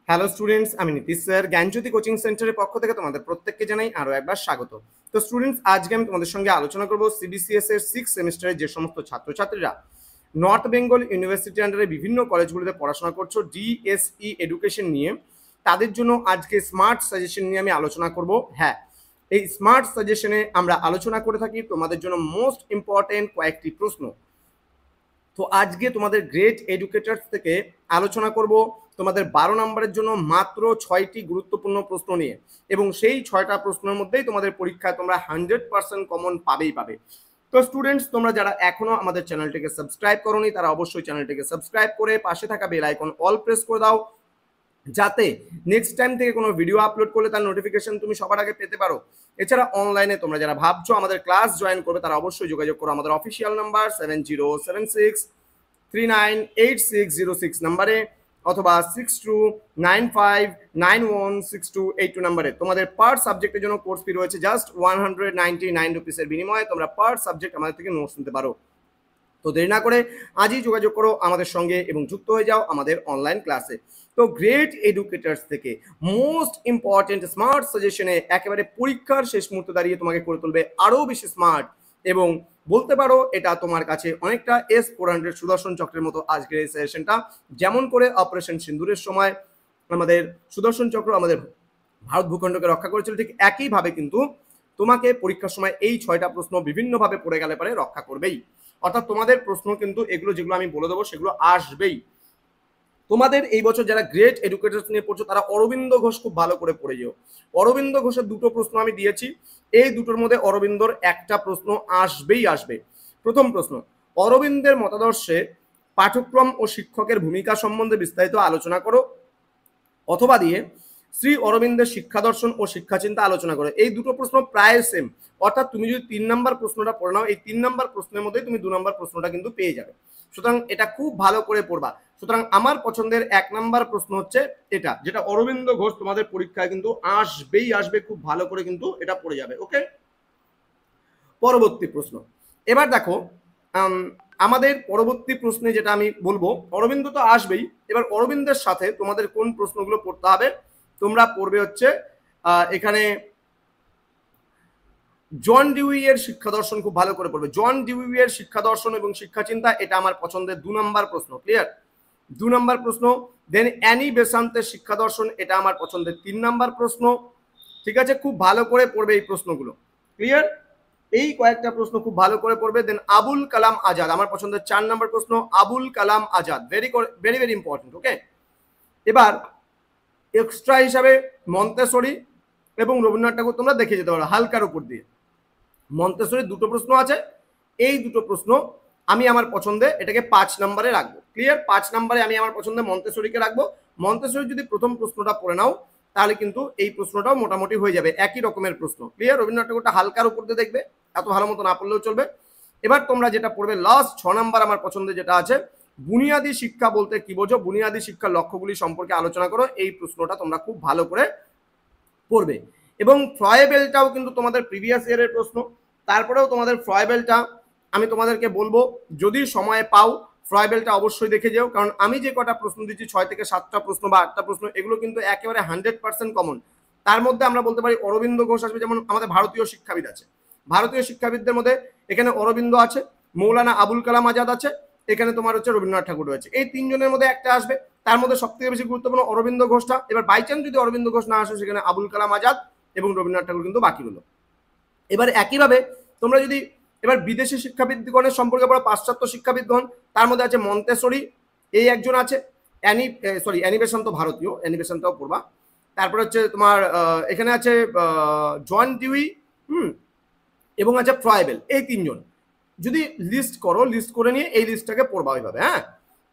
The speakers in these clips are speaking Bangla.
হ্যালো স্টুডেন্টস, আমি নীতিশ স্যার জ্ঞানজ্যোতি কোচিং সেন্টারের পক্ষ থেকে তোমাদের প্রত্যেককে জানাই আরও একবার স্বাগত। তো স্টুডেন্টস, আজকে আমি তোমাদের সঙ্গে আলোচনা করব সিবিসিএস এর 6 সেমিস্টারের যে সমস্ত ছাত্রছাত্রীরা নর্থ বেঙ্গল ইউনিভার্সিটি আন্ডারে বিভিন্ন কলেজগুলিতে পড়াশোনা করছো ডিএসই এডুকেশন নিয়ে, তাদের জন্য আজকে স্মার্ট সাজেশন নিয়ে আমি আলোচনা করব। হ্যাঁ, এই স্মার্ট সাজেশনে আমরা আলোচনা করে থাকি তোমাদের জন্য মোস্ট ইম্পর্টেন্ট কয়েকটি প্রশ্ন। তো আজকে তোমাদের গ্রেট এডুকেটার্স থেকে আলোচনা করব তোমাদের 12 নম্বরের জন্য মাত্র 6টি গুরুত্বপূর্ণ প্রশ্ন নিয়ে, এবং সেই 6টা প্রশ্নের মধ্যেই তোমাদের পরীক্ষায় তোমরা 100% কমন পাবে। তো স্টুডেন্টস, তোমরা যারা এখনো আমাদের চ্যানেলটিকে সাবস্ক্রাইব করোনি তারা অবশ্যই চ্যানেলটিকে সাবস্ক্রাইব করে পাশে থাকা বেল আইকন অল প্রেস করে দাও, যাতে নেক্সট টাইম থেকে কোনো ভিডিও আপলোড করলে তার নোটিফিকেশন তুমি সবার আগে পেতে পারো। এছাড়া অনলাইনে তোমরা যারা ভাবছো আমাদের ক্লাস জয়েন করবে তারা অবশ্যই যোগাযোগ করো আমাদের অফিসিয়াল নাম্বার 7076398606 নাম্বারে, অথবা 6295916282 নাম্বারে। তোমাদের পার সাবজেক্টের জন্য কোর্স ফি রয়েছে জাস্ট 199 রুপিসের বিনিময়ে তোমরা পার সাবজেক্ট আমাদের থেকে নোটস নিতে পারো। তো দেরি না করে আজই যোগাযোগ করো আমাদের সঙ্গে এবং যুক্ত হয়ে যাও আমাদের অনলাইন ক্লাসে। তো গ্রেট এডুকেটার্স থেকে মোস্ট ইম্পর্টেন্ট স্মার্ট সাজেশনে একেবারে পরীক্ষার শেষ মুহূর্তে দাঁড়িয়ে তোমাকে করে তুলবে আরও বেশি স্মার্ট, এবং বলতে পারো এটা তোমার কাছে অনেকটা S-400 সুদর্শন চক্রের মতো আজকের এই সাজেশনটা। যেমন করে অপারেশন সিন্দুরের সময় আমাদের সুদর্শন চক্র আমাদের ভারত ভূখণ্ডকে রক্ষা করেছিল, ঠিক একইভাবে কিন্তু তোমাকে পরীক্ষার সময় এই 6টা প্রশ্ন বিভিন্নভাবে পড়ে গেলে পরে রক্ষা করবেই। অর্থাৎ তোমাদের প্রশ্ন কিন্তু এগুলো যেগুলো আমি বলে দেবো সেগুলো আসবেই। তোমাদের এই বছর যারা গ্রেট এডুকেটার্স নিয়ে পড়ছো তারা অরবিন্দ ঘোষ খুব ভালো করে পড়ে যেও। অরবিন্দ ঘোষের দুটো প্রশ্ন আমি দিয়েছি, এই দুটোর মধ্যে অরবিন্দর একটা প্রশ্ন আসবে। প্রথম প্রশ্ন, অরবিন্দের মতাদর্শে পাঠ্যক্রম ও শিক্ষকের ভূমিকা সম্বন্ধে বিস্তারিত আলোচনা করো, অথবা দিয়ে শ্রী অরবিন্দের শিক্ষা দর্শন ও শিক্ষা চিন্তা আলোচনা করো। এই দুটো প্রশ্ন প্রায় সেম, অর্থাৎ তুমি যদি 3 নম্বর প্রশ্নটা পড়ে নাও এই 3 নম্বর প্রশ্নের মধ্যেই তুমি 2 নম্বর প্রশ্নটা কিন্তু পেয়ে যাবে। সুতরাং এটা খুব ভালো করে পড়বা। সুতরাং আমার পছন্দের 1 নম্বর প্রশ্ন হচ্ছে এটা, যেটা অরবিন্দ ঘোষ তোমাদের পরীক্ষায় কিন্তু আসবে, খুব ভালো করে কিন্তু এটা পড়ে যাবে। ওকে, পরবর্তী প্রশ্ন। এবার দেখো আমাদের পরবর্তী প্রশ্নে যেটা আমি বলবো, অরবিন্দ তো আসবেই, এবার অরবিন্দের সাথে তোমাদের কোন প্রশ্নগুলো পড়তে হবে, তোমরা পড়বে হচ্ছে এখানে জন ডিউই এর শিক্ষা দর্শন খুব ভালো করে পড়বে। জন ডিউই এর শিক্ষা দর্শন এবং শিক্ষা চিন্তা এটা আমার পছন্দের 2 নম্বর প্রশ্ন। ক্লিয়ার? 2 নম্বর প্রশ্ন। দেন অ্যানি বেসান্তের শিক্ষা দর্শন, এটা আমার পছন্দের 3 নম্বর প্রশ্ন। ঠিক আছে, খুব ভালো করে পড়বে এই প্রশ্নগুলো। ক্লিয়ার? এই কয়েকটা প্রশ্ন খুব ভালো করে পড়বে। দেন আবুল কালাম আজাদ আমার পছন্দের 4 নম্বর প্রশ্ন। Abul Kalam Azad very important. ওকে, এবার এক্সট্রা হিসাবে মন্তেশ্বরী এবং রবীন্দ্রনাথ ঠাকুর তোমরা দেখে যেতে পারো হালকার উপর দিয়ে। মন্তেশ্বরীর দুটো প্রশ্ন আছে, এই দুটো প্রশ্ন আমি আমার পছন্দে এটাকে 5 নম্বরে রাখবো। ক্লিয়ার? 5 নম্বরে আমি আমার পছন্দে মন্তেশ্বরীকে রাখবো। মন্তেশ্বরী যদি প্রথম প্রশ্নটা পড়ে নাও তাহলে কিন্তু এই প্রশ্নটাও মোটামুটি হয়ে যাবে, একই রকমের প্রশ্ন। ক্লিয়ার? রবীন্দ্রনাথ ঠাকুরটা হালকার উপর দিয়ে দেখবে, এত ভালো মতো না পড়লেও চলবে। এবার তোমরা যেটা পড়বে লাস্ট 6 নম্বর আমার পছন্দের যেটা আছে, বুনিয়াদী শিক্ষা বলতে কি বোঝো, বুনিয়াদী শিক্ষার লক্ষ্যগুলি সম্পর্কে আলোচনা করো। এই প্রশ্নটা তোমরা খুব ভালো করে পড়বে। এবং ফ্রয়েবেলটাও কিন্তু তোমাদের প্রিভিয়াস ইয়ারের প্রশ্ন। তারপরেও তোমাদের ফ্রয়েবেলটা আমি তোমাদেরকে বলবো যদি সময় পাও ফ্রয়েবেলটা অবশ্যই দেখে যাও, কারণ আমি যে কটা প্রশ্ন দিচ্ছি 6 থেকে 7টা প্রশ্ন বা 8টা প্রশ্ন, এগুলো কিন্তু একেবারে 100% কমন। তার মধ্যে আমরা বলতে পারি অরবিন্দ ঘোষ আসবে, যেমন আমাদের ভারতীয় শিক্ষাবিদ আছে, ভারতীয় শিক্ষাবিদদের মধ্যে এখানে অরবিন্দ আছে, মৌলানা আবুল কালাম আজাদ আছে, এখানে তোমার হচ্ছে রবীন্দ্রনাথ ঠাকুর রয়েছে। এই 3 জনের মধ্যে একটা আসবে, তার মধ্যে সব থেকে বেশি গুরুত্বপূর্ণ অরবিন্দ ঘোষটা। এবার বাই চান্স যদি অরবিন্দ ঘোষ না আসে সেখানে আবুল কালাম আজাদ এবং রবীন্দ্রনাথ ঠাকুর কিন্তু বাকি হলো। এবার একইভাবে তোমরা যদি এবার বিদেশি শিক্ষাবিদগণের সম্পর্কে পড়ো, পাশ্চাত্য শিক্ষাবিদগণ, তার মধ্যে আছে মন্তেশ্বরী, এই একজন আছে, অ্যানি বেসান্ত ভারতীয়, অ্যানি বেসান্তও পড়বা। তারপরে হচ্ছে তোমার এখানে আছে জন ডিউই, এবং আছে ফ্রয়েবেল। এই 3 জন যদি লিস্ট করো, লিস্ট করে নিয়ে এই লিস্টটাকে পড়বা ওইভাবে। হ্যাঁ,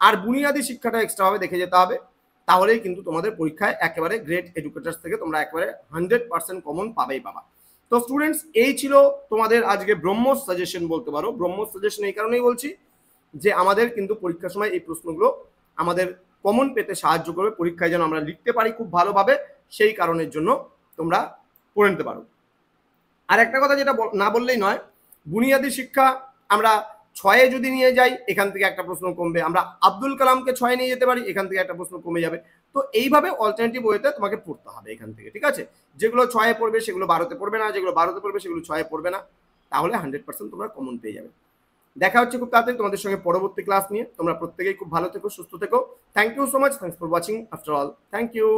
আর বুনিয়াদী শিক্ষাটা এক্সট্রা ভাবে দেখে যেতে হবে, তাহলেই কিন্তু তোমাদের পরীক্ষায় একেবারে গ্রেট এডুকেটার্স থেকে তোমরা একেবারে 100% কমন পাবেই পাবা। তো স্টুডেন্টস, এই ছিল তোমাদের আজকে ব্রহ্মোস সাজেশন বলতে পারো। ব্রহ্মোস সাজেশন এই কারণেই বলছি যে আমাদের কিন্তু পরীক্ষার সময় এই প্রশ্নগুলো আমাদের কমন পেতে সাহায্য করবে, পরীক্ষায় যেন আমরা লিখতে পারি খুব ভালোভাবে, সেই কারণের জন্য তোমরা পড়ে নিতে পারো। আর একটা কথা যেটা না বললেই নয়, বুনিয়াদী শিক্ষা আমরা ছয়ে যদি নিয়ে যাই এখান থেকে একটা প্রশ্ন কমবে, আমরা আব্দুল কালামকে ছয়ে নিয়ে যেতে পারি, এখান থেকে একটা প্রশ্ন কমে যাবে। তো এইভাবে অল্টারনেটিভ ওয়েতে তোমাকে পড়তে হবে এখান থেকে, ঠিক আছে? যেগুলো ছয়ে পড়বে সেগুলো 12তে পড়বে না, যেগুলো 12তে পড়বে সেগুলো ছয়ে পড়বে না, তাহলে 100% তোমরা কমন পেয়ে যাবে। দেখা হচ্ছে খুব তাড়াতাড়ি তোমাদের সঙ্গে পরবর্তী ক্লাস নিয়ে। তোমরা প্রত্যেকেই খুব ভালো থেকো, সুস্থ থেকো। Thank you so much, thanks for watching after all, thank you.